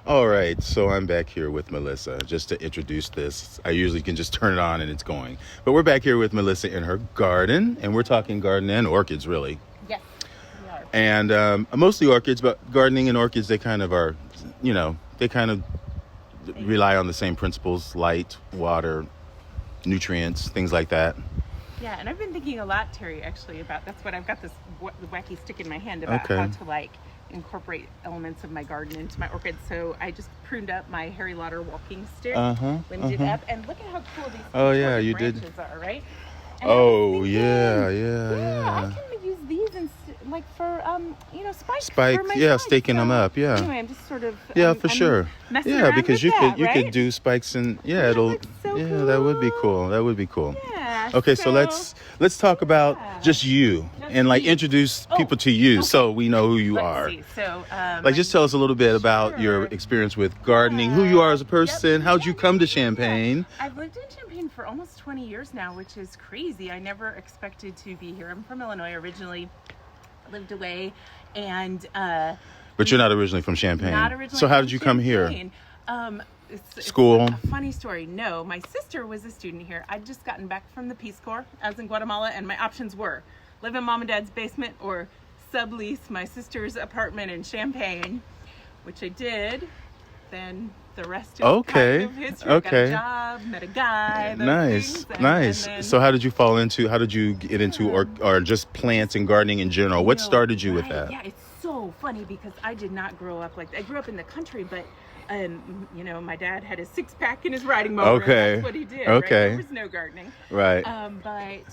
All right, so I'm back here with Melissa. Just to introduce this, I usually can just turn it on and it's going. But we're back here with Melissa in her garden, and we're talking garden and orchids, really. Yes, we are. And mostly orchids, but gardening and orchids, they kind of are, they kind of rely on the same principles: light, water, nutrients, things like that. Yeah, and I've been thinking a lot, Terry, actually, about that's what I've got this wacky stick in my hand about how to incorporate elements of my garden into my orchids. So I just pruned up my Harry Lauder walking stick, limbed it up, and look at how cool these branches are, right? And I can use these for spikes. Staking them up. Yeah. Anyway, I'm just sort of for sure. Yeah, because you could do spikes and it'll cool. That would be cool. That would be cool. Yeah. Okay, so let's talk about just you and introduce people to you so we know who you are. See. So just tell us a little bit about your experience with gardening, who you are as a person, how'd you come to Champaign? I've lived in Champaign for almost 20 years now, which is crazy. I never expected to be here. I'm from Illinois originally, lived away, and but you're not originally from Champaign. Not originally. So how did you come here? School? It's a funny story. No, my sister was a student here. I'd just gotten back from the Peace Corps. I was in Guatemala, and my options were live in mom and dad's basement or sublease my sister's apartment in Champaign, which I did. Then the rest is kind of history. I got a job, met a guy. Nice. Then, so how did you get into or just plants and gardening in general? What started you with that? Yeah, it's so funny because I did not grow up I grew up in the country, but my dad had a six-pack in his riding mower. Okay. That's what he did. Okay. Right? There was no gardening. Right. But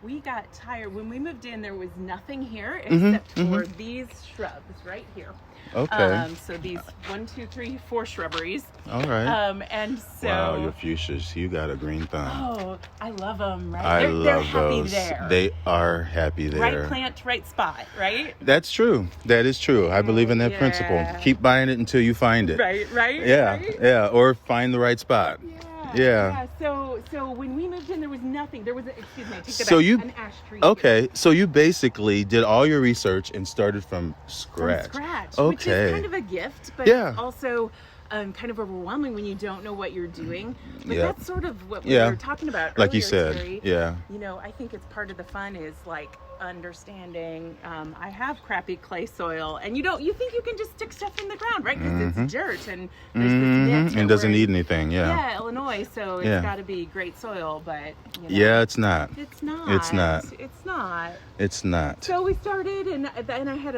we got tired. When we moved in, there was nothing here except for these shrubs right here. Okay. So these 1, 2, 3, 4 shrubberies. All right. And so. Wow, your fuchsias. You got a green thumb. Oh, I love them. Right. I love they're happy those. there. They are happy there. Right plant, right spot. Right. That's true. That is true. I believe in that principle. Keep buying it until you find it. Right. Yeah. Right? Yeah. Or find the right spot. Yeah. So when we moved in, there was nothing. There was an ash tree. Okay. Here. So you basically did all your research and started from scratch. Okay. Which is kind of a gift, but also kind of overwhelming when you don't know what you're doing. But that's sort of what we were talking about like earlier, you said. Terry. Yeah. I think it's part of the fun is understanding. I have crappy clay soil, and you think you can just stick stuff in the ground, right? Because it's dirt and there's this and doesn't need anything. Yeah, Illinois, so it's got to be great soil, but it's not. It's not. It's not. It's not. It's not. So we started, and I had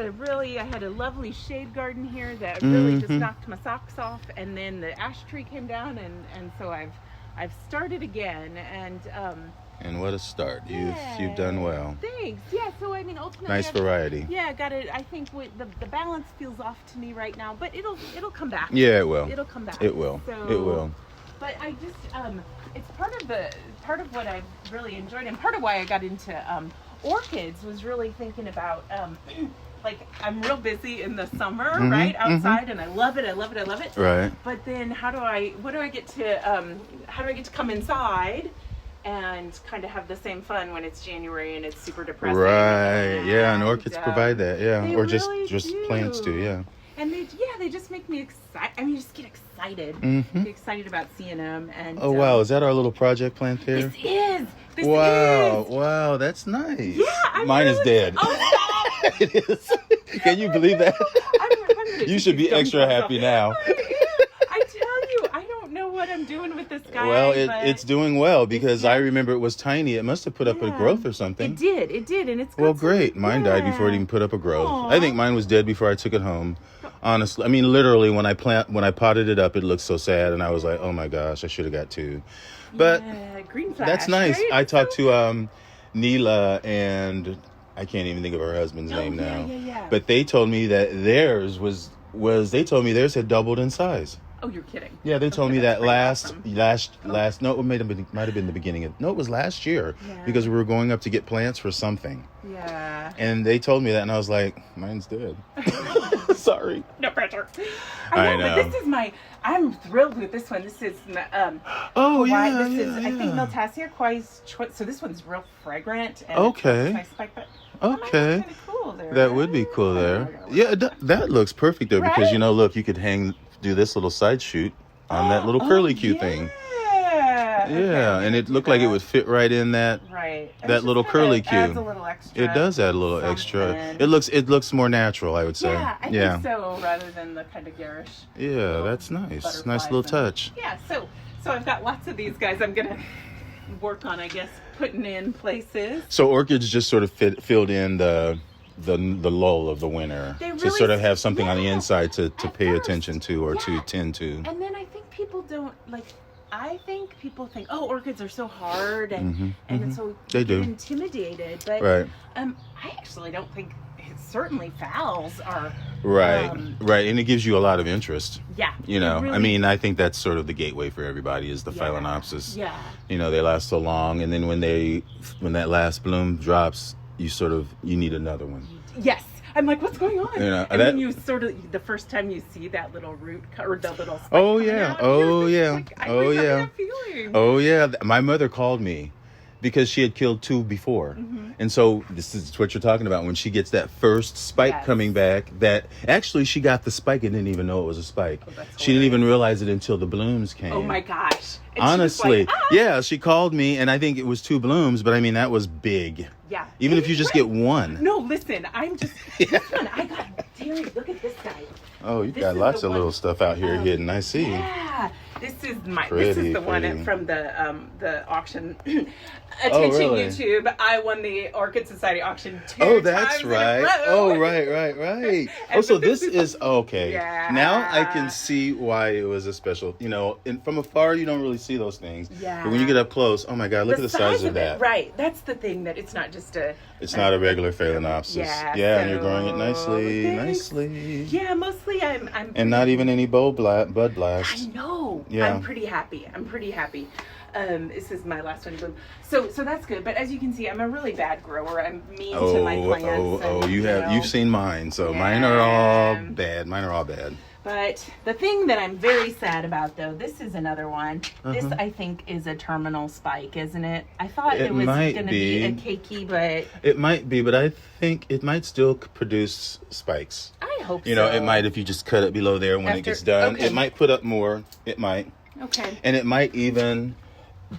a lovely shade garden here that really just knocked my socks off, and then the ash tree came down, and so I've started again, and what a start. You've done well. Thanks. Yeah, so ultimately nice variety. Yeah, got it. I think the balance feels off to me right now, but it'll come back. Yeah, it will. It'll come back. It will. So, it will. But I just it's part of what I've really enjoyed, and part of why I got into orchids was really thinking about I'm real busy in the summer, right, outside, and I love it. Right. But then how do I get to come inside and kind of have the same fun when it's January and it's super depressing? Right. And orchids provide that. Yeah. Or really just plants do. Yeah. And they just make me excited. You just get excited. Get excited about seeing them. And wow, is that our little project plant there? This is. Wow, that's nice. Yeah, mine is dead. Oh, stop. It is. Can you believe that? You should be extra happy now. I tell you, I don't know what I'm doing with this guy. Well, it's doing well because I remember it was tiny. It must have put up a growth or something. It did, and it's great. Mine died before it even put up a growth. Aww. I think mine was dead before I took it home. Honestly, literally, when I potted it up, it looked so sad, and I was like, "Oh my gosh, I should have got 2." But green flash, that's nice. Right? I talked to Neela, and I can't even think of her husband's name now. Yeah. But they told me that theirs theirs had doubled in size. Oh, you're kidding. Yeah, they told me that last. No, it might have been the beginning of. No, it was last year because we were going up to get plants for something. Yeah. And they told me that, and I was like, mine's dead. Sorry. No pressure. I know. But this is I'm thrilled with this one. This is Hawaii. This is I think Miltassia Quai's choice. So this one's real fragrant. And okay. Nice spike, but okay. That, cool there, that would be cool there. Yeah, that looks perfect there because look, you could hang do this little side shoot on that little curlicue thing. Yeah, and it looked like it would fit right in that that little curlicue. Adds a little extra. It does add a little extra. It looks more natural, I would say. Yeah, I think so, rather than the kind of garish. Yeah, that's nice. Nice little touch. Yeah, so I've got lots of these guys I'm gonna work on, I guess, putting in places. So orchids just sort of filled in the lull of the winter to sort of have something on the inside to pay attention to or to tend to. And then I think people don't like. I think people think, oh, orchids are so hard and it's so intimidated. But I actually don't think. Certainly phals are right, and it gives you a lot of interest. Yeah, you know, really, I mean, I think that's sort of the gateway for everybody is the Phalaenopsis. Yeah, you know, they last so long, and then when that last bloom drops, you need another one. Yes. I'm like, what's going on? You know, and then you sort of, the first time you see that little root or the little spike oh yeah, oh yeah. My mother called me because she had killed 2 before. And so this is what you're talking about. When she gets that first spike coming back, that actually she got the spike and didn't even know it was a spike. She didn't even realize it until the blooms came. Oh my gosh. And honestly, like, yeah, she called me and I think it was 2 blooms, but I mean, that was big. Yeah. Even if you just get one. No, listen, I'm just, this one, I got, Terry, look at this guy. Oh, you've got lots of little stuff out here hidden. I see. Yeah, this is Pretty. the one from the auction. Attention, YouTube! I won the Orchid Society auction 2 times. Oh, that's right. Oh, right. Oh, so this is okay. Yeah. Now I can see why it was a special. You know, from afar you don't really see those things. Yeah. But when you get up close, oh my God, look at the size of that. Right. That's the thing, that it's not just a. It's not a regular Phalaenopsis. Yeah. And you're growing it nicely. Yeah, mostly I'm. And not even any bud blast. I know. Yeah. I'm pretty happy. This is my last one to bloom. So that's good. But as you can see, I'm a really bad grower. I'm mean to my plants. You've seen mine. So mine are all bad. But the thing that I'm very sad about, though, this is another one. This, I think, is a terminal spike, isn't it? I thought it was going to be a cakey, but... It might be, but I think it might still produce spikes. I hope so. You know, it might if you just cut it below there when it gets done. Okay. It might put up more. It might. Okay. And it might even,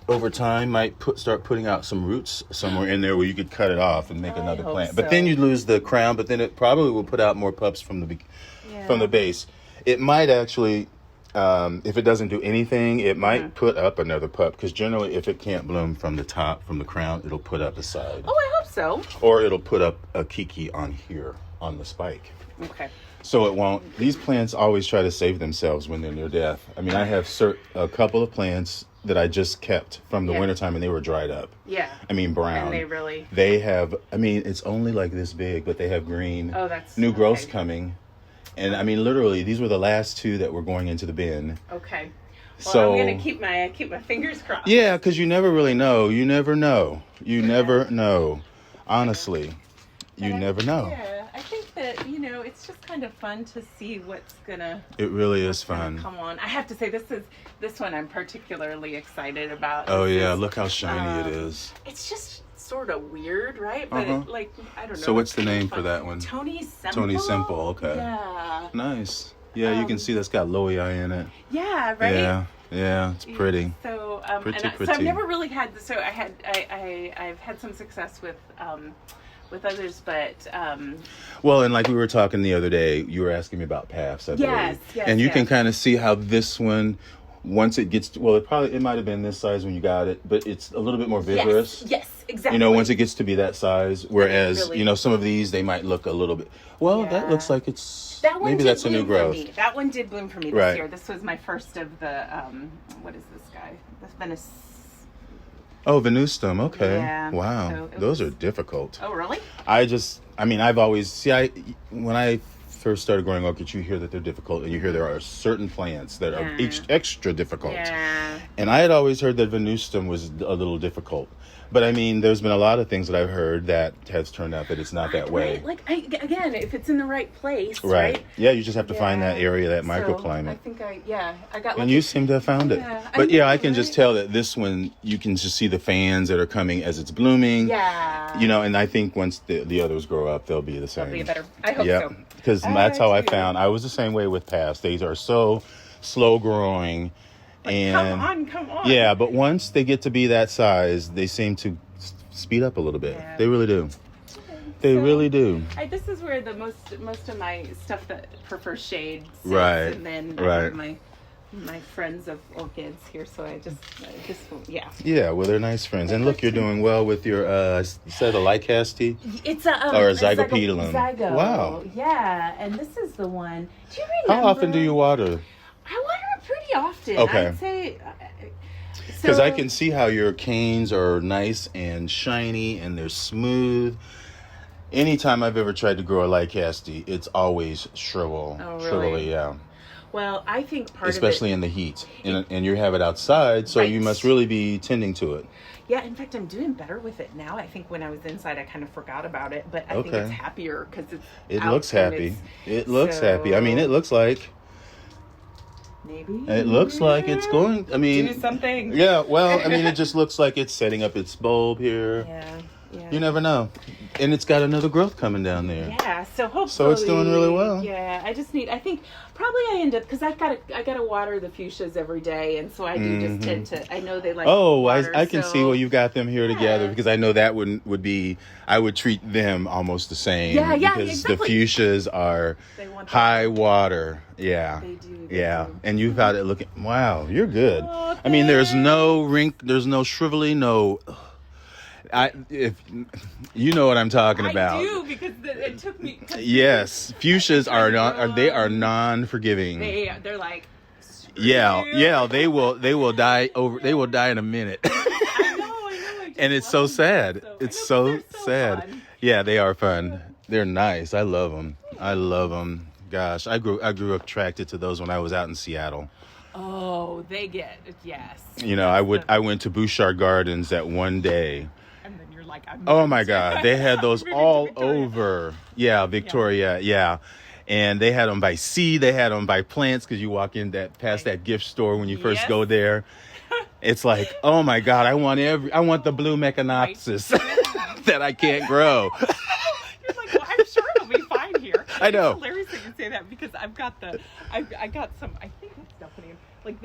over time, start putting out some roots somewhere in there where you could cut it off and make another plant. But then you lose the crown, but then it probably will put out more pups from the base. It might actually, if it doesn't do anything, it might put up another pup. Because generally, if it can't bloom from the top, from the crown, it'll put up a side. Oh, I hope so. Or it'll put up a kiki on here, on the spike. Okay. So it won't. These plants always try to save themselves when they're near death. I mean, I have a couple of plants that I just kept from the wintertime and they were dried up. Yeah. I mean, brown. And they have, I mean, it's only like this big, but they have green. Oh, that's new growths coming. And I mean, literally, these were the last 2 that were going into the bin. Okay. Well, so I'm gonna keep my fingers crossed. Yeah, because you never really know. You never know. Honestly, you never know. Yeah, I think that it's just kind of fun to see what's gonna. It really is fun. Come on, I have to say this one I'm particularly excited about. Oh yeah, look how shiny it is. It's just sort of weird, right? But I don't know. So what's the name for that one? Tony Simple. Tony Simple. Okay. Yeah. Nice. Yeah, you can see that's got loei in it. Yeah. Right. Yeah, it's pretty. So pretty. So I've never really had. So I've had some success with others, but well, and like we were talking the other day, you were asking me about paths, I believe. Yes, and you can kind of see how this one, once it gets to, it might have been this size when you got it, but it's a little bit more vigorous. Yes, exactly. You know, once it gets to be that size, whereas some of these they might look a little bit. Well, that looks like it's maybe that's a new growth. That one did bloom for me this year. This was my first of the what is this guy? This Venice. Oh, Venustum. Okay. Yeah, wow. so those are difficult. Oh, really? I've always when I first started growing orchids, you hear that they're difficult, and you hear there are certain plants that are extra difficult. Yeah. And I had always heard that Venustum was a little difficult. But I mean, there's been a lot of things that I've heard that has turned out that it's not that way. Right? Like, again, if it's in the right place, right? Yeah, you just have to find that area, that microclimate. I think I got lucky. And you seem to have found it. Yeah, But I can just tell that this one, you can just see the fans that are coming as it's blooming. Yeah. And I think once the others grow up, they'll be the same. They'll be better. I hope so. Because that's how I found. I was the same way with past. They are so slow growing. And come on. Yeah, but once they get to be that size, they seem to speed up a little bit. Yeah. They really do. They really do. This is where the most of my stuff that prefers shade sits, right. And then I have my friends of orchids here, so I just yeah, well, they're nice friends. And look, you're doing well with your you said a Lycaste? It's or a Zygopetalum. Zygo. Wow. Yeah, and this is the one. Do you remember? How often do you water? I water it pretty often. Okay. I'd say because I can see how your canes are nice and shiny and they're smooth. Anytime I've ever tried to grow a Lycaste, it's always shrivel. Oh, really? Shrivelly, yeah. Well, I think especially in the heat, and you have it outside, so you must really be tending to it. Yeah, in fact, I'm doing better with it now. I think when I was inside, I kind of forgot about it, but I think it's happier because it looks happy. It looks happy. I mean, it looks like maybe it looks like it's going. I mean, do something. Yeah. Well, I mean, it just looks like it's setting up its bulb here. Yeah. You never know. And it's got another growth coming down there. Yeah, so hopefully. So it's doing really well. Yeah, I think probably I end up, because I gotta water the fuchsias every day, and so I do just tend to, I know they like water, I can see where you got them here together, because I know that would be, I would treat them almost the same. Yeah, because exactly. The fuchsias are high water. Yeah. They do. And you've got it looking, wow, you're good. Oh, I mean, there's no there's no shrivelly, no... if you know what I'm talking about. I do, because it took me. Yes, fuchsias are non-forgiving. They're like. Yeah, they will die in a minute. I know. And it's so sad. It's so sad. Fun. Yeah, they are fun. They're nice. I love them. Gosh, I grew up attracted to those when I was out in Seattle. Oh, they get yes. I went to Bouchard Gardens that one day. And then you're like, oh my God, they had those all over. Yeah, Victoria, yeah. And they had them by sea, they had them by plants, because you walk in past that gift store when you first go there. It's like, oh my God, I want the blue Mecanopsis that I can't grow. You're like, well, I'm sure it'll be fine here. I know. It's hilarious that you say that, because I got some, I think that's definitely, like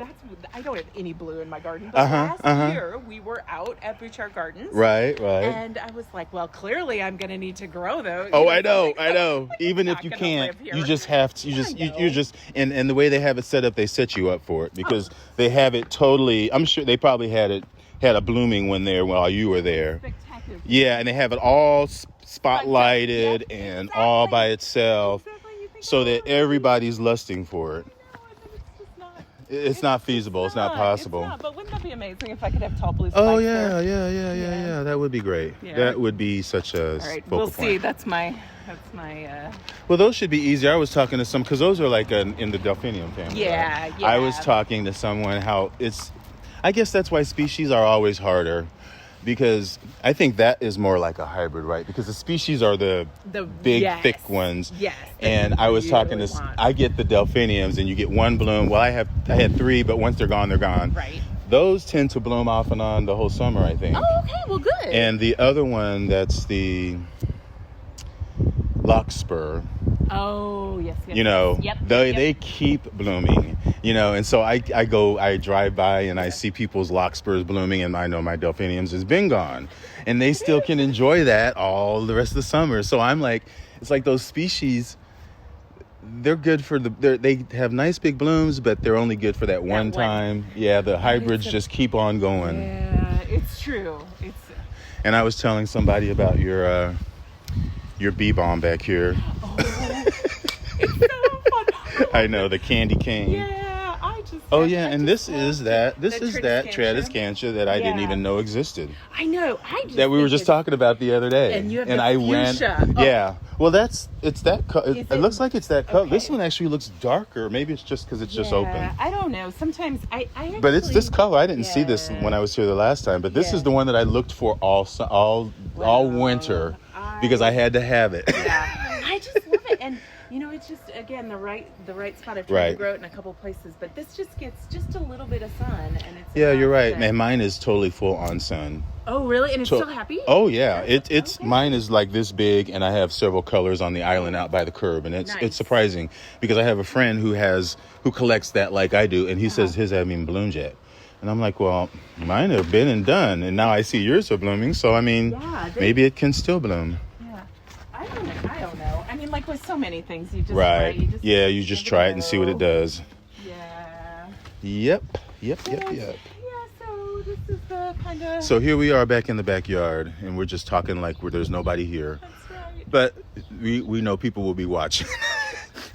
I don't have any blue in my garden, but last year we were out at Bouchard Gardens. Right. And I was like, well, clearly I'm going to need to grow those. Oh, I know. Even if you can't, you just have to, you just, and the way they have it set up, they set you up for it, because they have it totally, I'm sure they probably had a blooming one there while you were there. Spectacular. Yeah, and they have it all spotlighted and all by itself, so that everybody's lusting for it. It's not feasible. It's not possible. It's not, but wouldn't that be amazing if I could have tall blue spikes? Oh yeah. That would be great. Yeah. That would be such a focal we'll point. see. That's my. Well, those should be easier. I was talking to some, because those are like in the Delphinium family. Yeah, right? yeah. I was talking to someone how it's. I guess that's why species are always harder, because I think that is more like a hybrid, right? Because the species are the big, thick ones. Yes. And I was talking to, I get the delphiniums, and you get one bloom. Well, I had 3, but once they're gone, they're gone. Right. Those tend to bloom off and on the whole summer, I think. Oh, okay. Well, good. And the other one, that's the Larkspur. Oh, yes. Yep. They keep blooming, and so I drive by and I see people's larkspurs blooming, and I know my delphiniums has been gone, and they still can enjoy that all the rest of the summer. So I'm like, it's like those species, they're good for they have nice big blooms, but they're only good for that one time. Yeah, the hybrids just keep on going. Yeah, it's true. And I was telling somebody about your bee balm back here. Oh, it's so fun. I know, the candy cane. Yeah, I Oh yeah, and this is that Tradescantia. Tradescantia that I didn't even know existed. I know. That we were just talking about the other day. And you have I fuchsia. went. Yeah. Well, it's that color. It looks like it's that color. Okay. This one actually looks darker. Maybe it's just because it's just open. I don't know. Sometimes I actually, But it's this color. I didn't see this when I was here the last time. But this is the one that I looked for all winter because I had to have it. Yeah. I just love it. And it's just, again, the right spot. I've tried to grow it in a couple places, but this just gets just a little bit of sun, and it's you're right, man. Mine is totally full on sun. Oh, really? And it's still happy? Oh yeah, it's mine is like this big, and I have several colors on the island out by the curb, and it's surprising because I have a friend who collects that like I do, and he says his haven't even bloomed yet. And I'm like, well, mine have been and done, and now I see yours are blooming, so I mean, maybe it can still bloom. I don't know. I mean, like with so many things, you just you just try it and see what it does. Yeah. Yep. Yeah, so this is the kind of... So here we are back in the backyard, and we're just talking like there's nobody here. That's right. But we know people will be watching.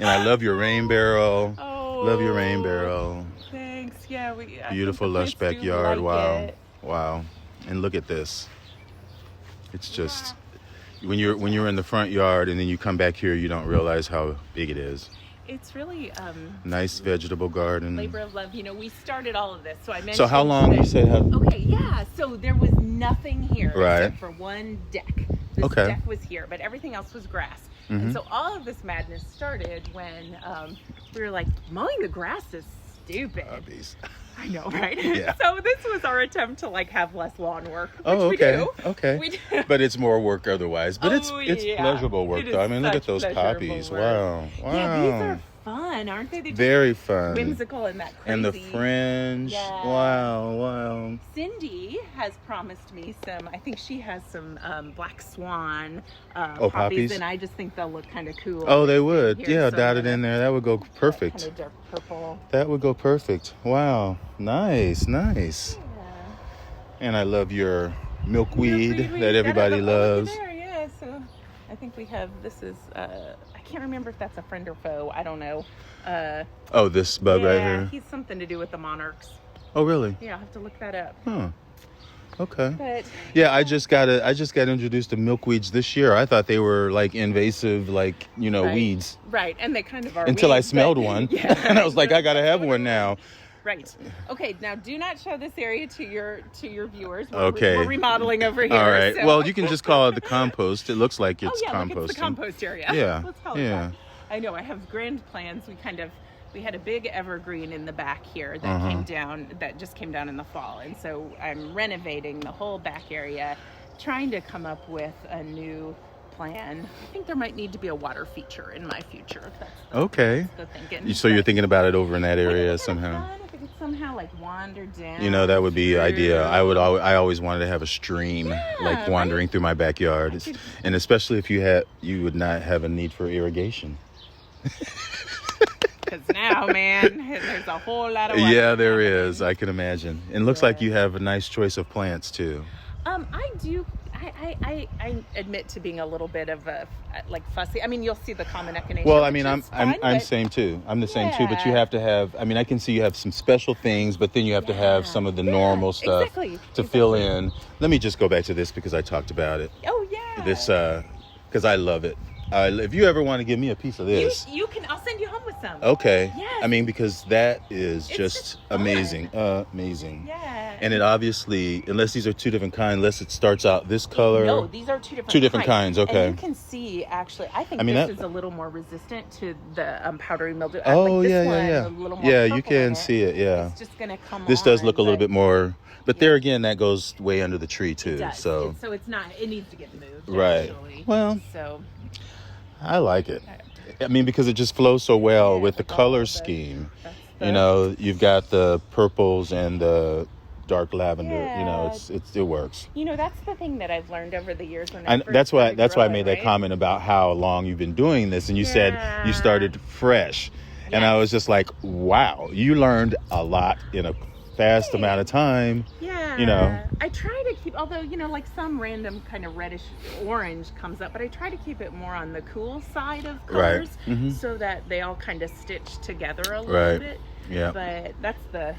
And I love your rain barrel. Oh. Love your rain barrel. Thanks. Yeah, beautiful, lush backyard. Wow. And look at this. It's just... When you're in the front yard and then you come back here, you don't realize how big it is. It's really nice vegetable garden. Labor of love. We started all of this. So I mentioned. So how long you say? Okay, yeah. So there was nothing here except for one deck. This deck was here, but everything else was grass. Mm-hmm. And so all of this madness started when we were like, mowing the grass is stupid. Puppies. I know, right? Yeah. So this was our attempt to have less lawn work. Which we do. Okay. We do. But it's more work otherwise. But it's pleasurable work though. I mean, look at those poppies. Wow. Yeah, these are fun, aren't they? Very fun. Whimsical and that crazy. And the fringe. Yeah. Wow. Cindy has promised me I think she has some black swan poppies. And I just think they'll look kind of cool. Oh, they would. Yeah, dotted in there. That would go perfect. Kind of dark purple. That would go perfect. Wow. Nice. Yeah. And I love your milkweed that everybody loves. Yeah, so I think we have, this is, I can't remember if that's a friend or foe. I don't know. This bug right here? He's something to do with the monarchs. Oh, really? Yeah, I'll have to look that up. Huh. Okay. But, I just got introduced to milkweeds this year. I thought they were like invasive, weeds. Right, and they kind of are. Until weeds, I smelled one, and I was like, I gotta have one now. Right. Okay. Now, do not show this area to your viewers. We're remodeling over here. All right. So. Well, you can just call it the compost. It looks like it's composting. Look, it's the compost area. Yeah. Let's call it that. I know. I have grand plans. We had a big evergreen in the back here that came down. That just came down in the fall, and so I'm renovating the whole back area, trying to come up with a new plan. I think there might need to be a water feature in my future. That's the thinking. So you're thinking about it over in that area somehow. If it could somehow wander down. That would be ideal. I always wanted to have a stream wandering through my backyard, and especially if you would not have a need for irrigation. Because now, man, there's a whole lot of water. Yeah, there is. I can imagine. And it looks like you have a nice choice of plants too. I do. I admit to being a little bit of a fussy. I mean, you'll see the common echinacea. Well, I mean, I'm same too. I'm the same too. But you have to have. I mean, I can see you have some special things, but then you have to have some of the normal stuff to fill in. Let me just go back to this because I talked about it. Oh yeah. This because I love it. If you ever want to give me a piece of this, you can. I'll send you home with some. Okay. Yes. I mean, because that is just amazing. Amazing. Yeah. And it obviously, unless these are two different kinds, unless it starts out this color. No, these are two different. Two different kinds. Okay. And you can see, actually, I think this is a little more resistant to the powdery mildew. Oh, yeah. A little more you can see it. Yeah. It's just gonna come. This does look a little bit more, but there again, that goes way under the tree too. It does. So it's not. It needs to get moved. Right. Actually. Well. So. I like it. I mean, because it just flows so well with the color scheme. You've got the purples and the dark lavender. Yeah. It works. That's the thing that I've learned over the years. That's why I made that comment about how long you've been doing this, and you said you started fresh, and I was just like, wow, you learned a lot in a fast amount of time. Yeah. Yeah. I try to keep, although, like some random kind of reddish orange comes up, but I try to keep it more on the cool side of colors so that they all kind of stitch together a little bit. Yeah. But that's the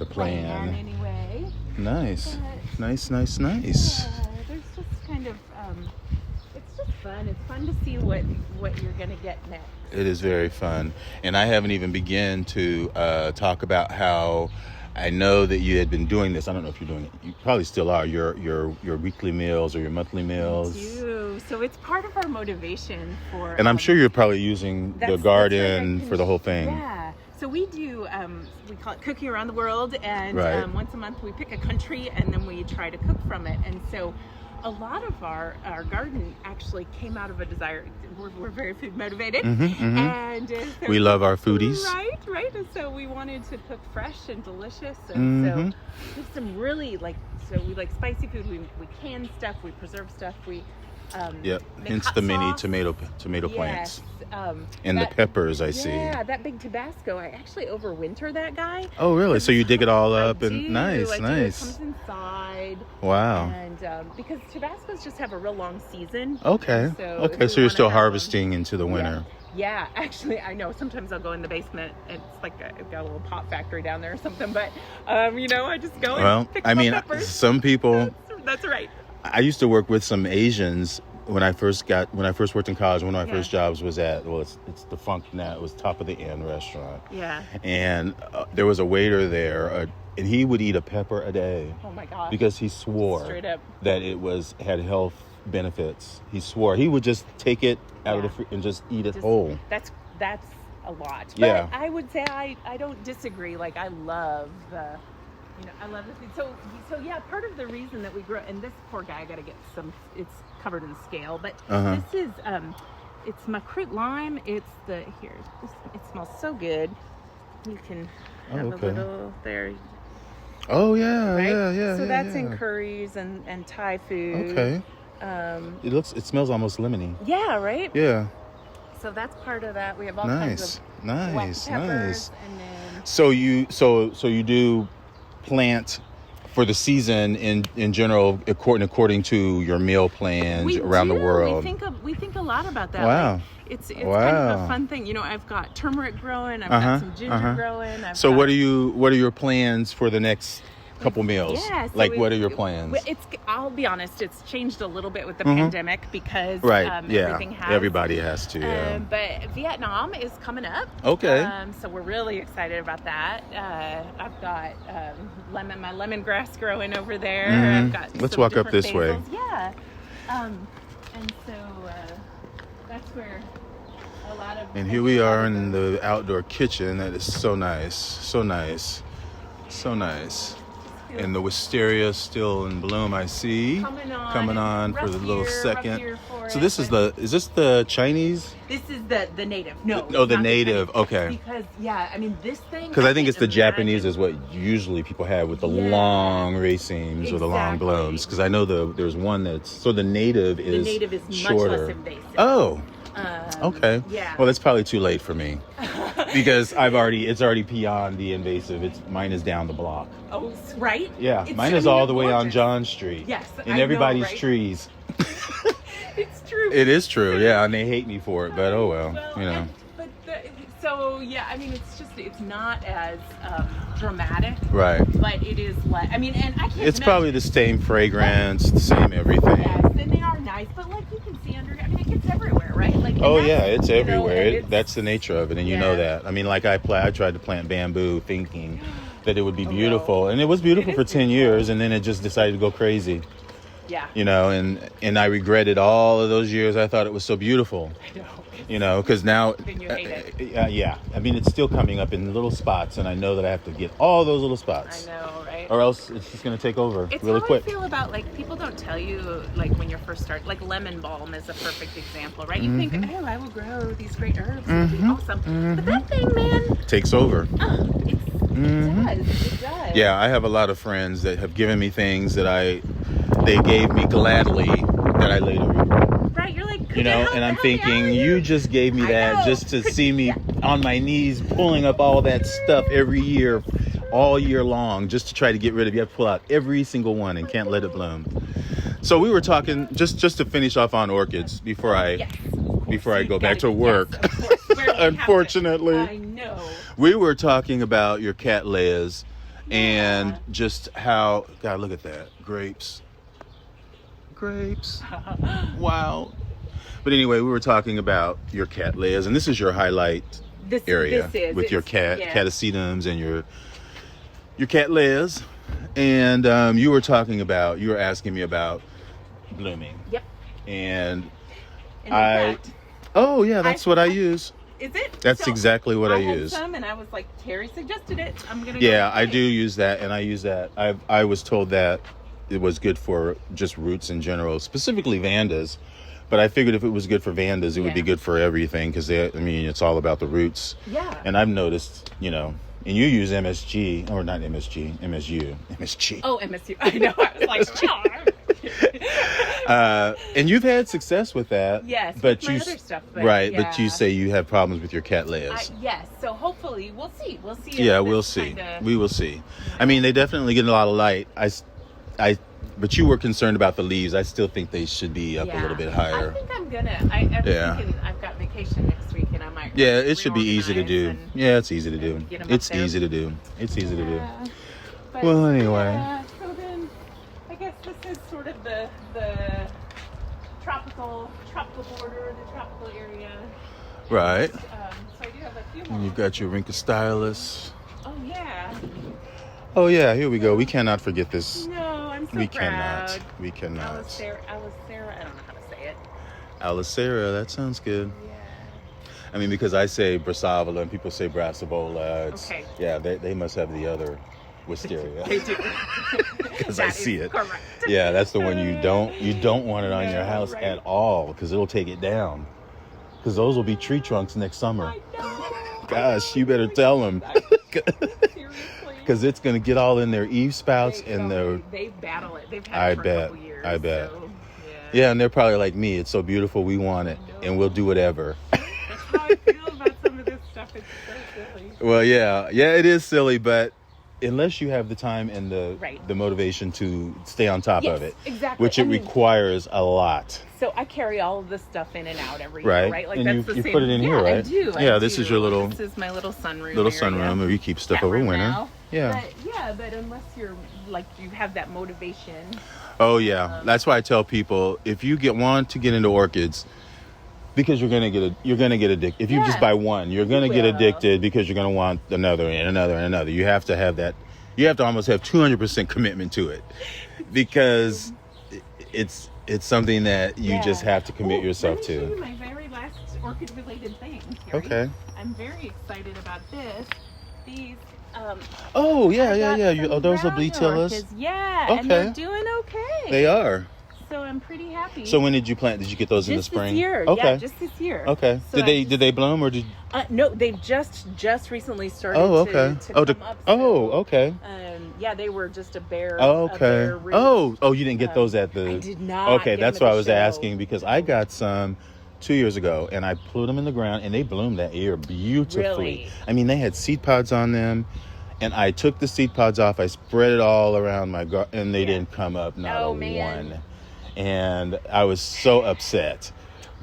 plan anyway. Nice. But, nice. Yeah, there's just kind of, it's just fun. It's fun to see what you're going to get next. It is very fun. And I haven't even begun to talk about how I know that you had been doing this. I don't know if you're doing it. You probably still are. Your weekly meals or your monthly meals. I do. So it's part of our motivation for... And I'm sure you're probably using the garden for the whole thing. Yeah. So we do, we call it Cooking Around the World. And once a month we pick a country and then we try to cook from it. And so a lot of our garden actually came out of a desire. We're very food motivated. And so we love our foodies. Right. And so we wanted to cook fresh and delicious. And so there's some really so we like spicy food. We can stuff, we preserve stuff, we hence the mini tomato plants. And the peppers I see. Yeah, that big Tabasco. I actually overwinter that guy. Oh, really? So you dig it all up nice. It comes inside. Wow. And because Tabascos just have a real long season. Okay. So you're still harvesting into the winter. Yeah, actually, I know. Sometimes I'll go in the basement. It's like I've got a little pop factory down there or something. But I just go and pick up peppers. Some people. That's right. I used to work with some Asians when I first worked in college. One of my first jobs was at it's defunct now. It was Top of the Inn restaurant. Yeah. And there was a waiter there, and he would eat a pepper a day. Oh my gosh. Because he swore that it had health benefits. He swore he would just take it out of the and just eat it whole. That's a lot. But I would say I don't disagree. Like I love the. I love the food. So yeah, part of the reason that we grow, and this poor guy, I got to get it's covered in scale, but this is, it's macroot lime. It's it smells so good. You can have a little there. Oh yeah, right? So that's in curries and Thai food. Okay. It smells almost lemony. Yeah, right? Yeah. So that's part of that. We have all kinds of wet peppers, and then so you do plant for the season in general according to your meal plans around the world. We think a lot about that. Wow. Like, it's kind of a fun thing. I've got turmeric growing, I've got some ginger growing. What are your plans for the next couple meals? Yeah, so what are your plans? I'll be honest, it's changed a little bit with the pandemic because everybody has to. Yeah. But Vietnam is coming up. Okay. So we're really excited about that. I've got my lemongrass growing over there. I've got Let's walk up this way. Yeah. And so that's where a lot of. And here we are in the outdoor kitchen. That is so nice. So nice. So nice. And the wisteria still in bloom, I see. Coming on for the little second. So this is this the Chinese? This is the native. No. Oh, the native. Okay. Because this thing. Because I think it's the Japanese is what usually people have with the long racemes or the long blooms. Because I know there's one that's the native is shorter. Much less invasive. Oh. Okay. Yeah. Well, it's probably too late for me because it's already beyond the invasive. Mine is down the block. Oh, right. Yeah, mine is all the way on John Street. Yes, in everybody's trees. It's true. It is true. Yeah, and they hate me for it, but oh well, it's not as dramatic. Right. But it is and I can't. It's probably the same fragrance, the same everything. Yes, and they are nice, but you can see it gets everywhere, right? It's everywhere. That's the nature of it, and you know that. I tried to plant bamboo thinking that it would be beautiful, and it was beautiful for 10 years, and then it just decided to go crazy. Yeah. And I regretted all of those years. I thought it was so beautiful. I know. Because now, then you hate it. Yeah. It's still coming up in little spots, and I know that I have to get all those little spots. I know, right? Or else it's just going to take over really quick. It's how I feel about, people don't tell you, when you're first starting. Lemon balm is a perfect example, right? You think, I will grow these great herbs. It'll be awesome. But that thing, man. Takes over. It does. Yeah, I have a lot of friends that have given me things that they gave me gladly that I later regret. Right, you're like, and I'm thinking, you just gave me that just to see me on my knees pulling up all that stuff every year all year long just to try to get rid of. You have to pull out every single one and can't let it bloom. So we were talking just to finish off on orchids before I go back to work. Unfortunately, I know. We were talking about your cattleyas and just how, God, look at that. Grapes. Wow. But anyway, we were talking about your cattleyas, and this is your highlight area with your catasetums and your cattleyas. And you were asking me about blooming. Yep. And that's what I use. Is it? That's exactly what I had use. some, and I was like, Terry suggested it. I'm gonna. Yeah, I do use that, and I use that. I was told that it was good for just roots in general, specifically vandas. But I figured if it was good for vandas, it would be good for everything because it's all about the roots. Yeah. And I've noticed, and you use MSG or not MSG, MSG. Oh, MSU. I know. I was like, and you've had success with that. Yes, but with my other stuff. But you say you have problems with your cattleyas. Yes. So hopefully we'll see. We'll see. Yeah, we'll see. We will see. I mean, they definitely get a lot of light. But you were concerned about the leaves. I still think they should be up a little bit higher. I think I'm gonna. I'm thinking I've got vacation next week, and I might. Yeah, it should be easy to do. Yeah, it's easy to do. It's easy to do. But, well, anyway. So then, I guess this is sort of the tropical border, the tropical area. Right. So I do have a few more. And you've got your Rinka stylus. Oh yeah. Oh yeah, here we go. We cannot forget this. No, I'm so proud. We cannot. Alicera, I don't know how to say it. Alicera, that sounds good. Yeah. I mean, because I say Brassavola and people say Brassavola. Okay. Yeah, they must have the other wisteria. They do. Because I see it. Correct. Yeah, that's the one you don't want it on your house at all because it'll take it down. Because those will be tree trunks next summer. I know. Gosh, you better tell them. Seriously. Because it's going to get all in their eave spouts and their... They battle it. They've had it for a couple years. I bet. So, yeah, and they're probably like me. It's so beautiful. We want it. And we'll do whatever. That's how I feel about some of this stuff. It's so silly. Well, yeah, it is silly, but unless you have the time and the motivation to stay on top of it, exactly, which it requires a lot. So I carry all of this stuff in and out every year, right? Like and that's the you same. put it in here, right? I do. This is your little. This is my little sunroom. Sunroom where you keep stuff over winter. Now. Yeah. But unless you're like you have that motivation. Oh yeah, that's why I tell people if you want to get into orchids. Because you're gonna get addicted. If you just buy one, you're gonna get addicted because you're gonna want another and another and another. You have to have that. You have to almost have 200% commitment to it, because it's something that you just have to commit yourself to. Let me show you my very last orchid-related thing. Carrie. Okay. I'm very excited about this. These. Oh yeah. Those are bletillas. Orchids. Yeah. Okay. And they're doing okay. They are. So I'm pretty happy. So when did you plant? Did you get those in the spring? This year. Okay. Yeah, just this year. Okay. So did they bloom or did? No, they've just recently started. Okay. To come up. Okay. Yeah, they were just a bare. Okay. A bare root. You didn't get those at the. I did not. Okay, that's why I was asking, because I got some 2 years ago and I put them in the ground and they bloomed that year beautifully. Really? I mean, they had seed pods on them. And I took the seed pods off. I spread it all around my garden, and they didn't come up, not one. And I was so upset.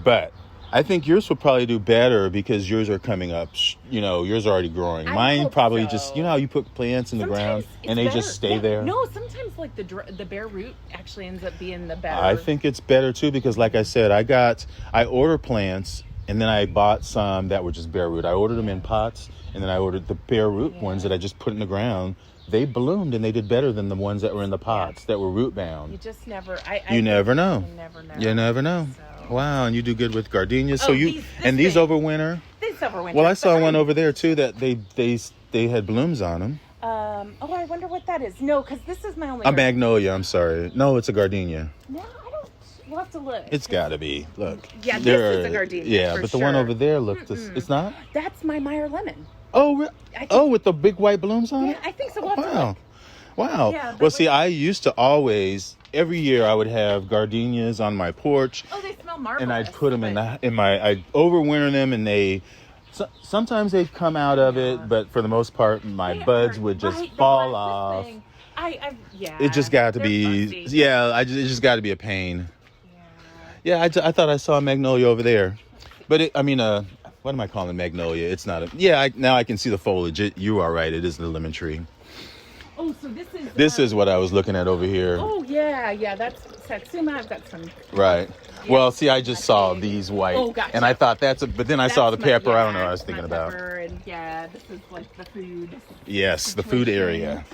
But I think yours will probably do better because yours are coming up. Yours are already growing. Mine probably just, how you put plants in the ground and they just stay there. No, sometimes like the bare root actually ends up being the better. I think it's better too because, like I said, I order plants and then I bought some that were just bare root. I ordered them in pots. And then I ordered the bare root ones that I just put in the ground. They bloomed and they did better than the ones that were in the pots that were root bound. You just never. You never know. You never know. So. Wow, and you do good with gardenias. These overwinter. These overwinter. Well, I saw one over there too that they had blooms on them. I wonder what that is. No, because this is my only. A magnolia. I'm sorry. No, it's a gardenia. No, I don't. We'll have to look. It's got to be. Look. Yeah, this is a gardenia. Yeah, but the one over there it's not. That's my Meyer lemon. Oh, with the big white blooms on it? Yeah, I think so. Wow. Yeah, well, see, I used to always, every year I would have gardenias on my porch. Oh, they smell marvelous. And I'd put them I'd overwinter them and Sometimes they'd come out of it, but for the most part, my buds would just fall off. Yeah. It just got to be, it just got to be a pain. Yeah, I thought I saw a magnolia over there, but what am I calling magnolia? It's not now I can see the foliage. You are right. It is the lemon tree. Oh, so this is what I was looking at over here. Oh yeah, that's Satsuma. I've got some. Right. Yeah. Well, see, I just saw these white, and I thought but then I saw the pepper. I don't know what I was thinking about. And this is like the food. Yes, the food area.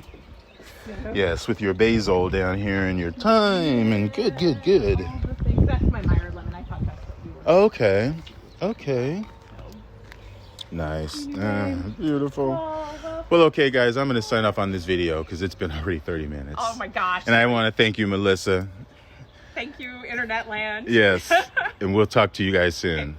Yes, with your basil down here and your thyme and good. That's my Meyer lemon. I thought that's what we were. Okay. Nice. Beautiful. Well, okay, guys, I'm going to sign off on this video because it's been already 30 minutes. Oh, my gosh. And I want to thank you, Melissa. Thank you, Internet Land. Yes. And we'll talk to you guys soon.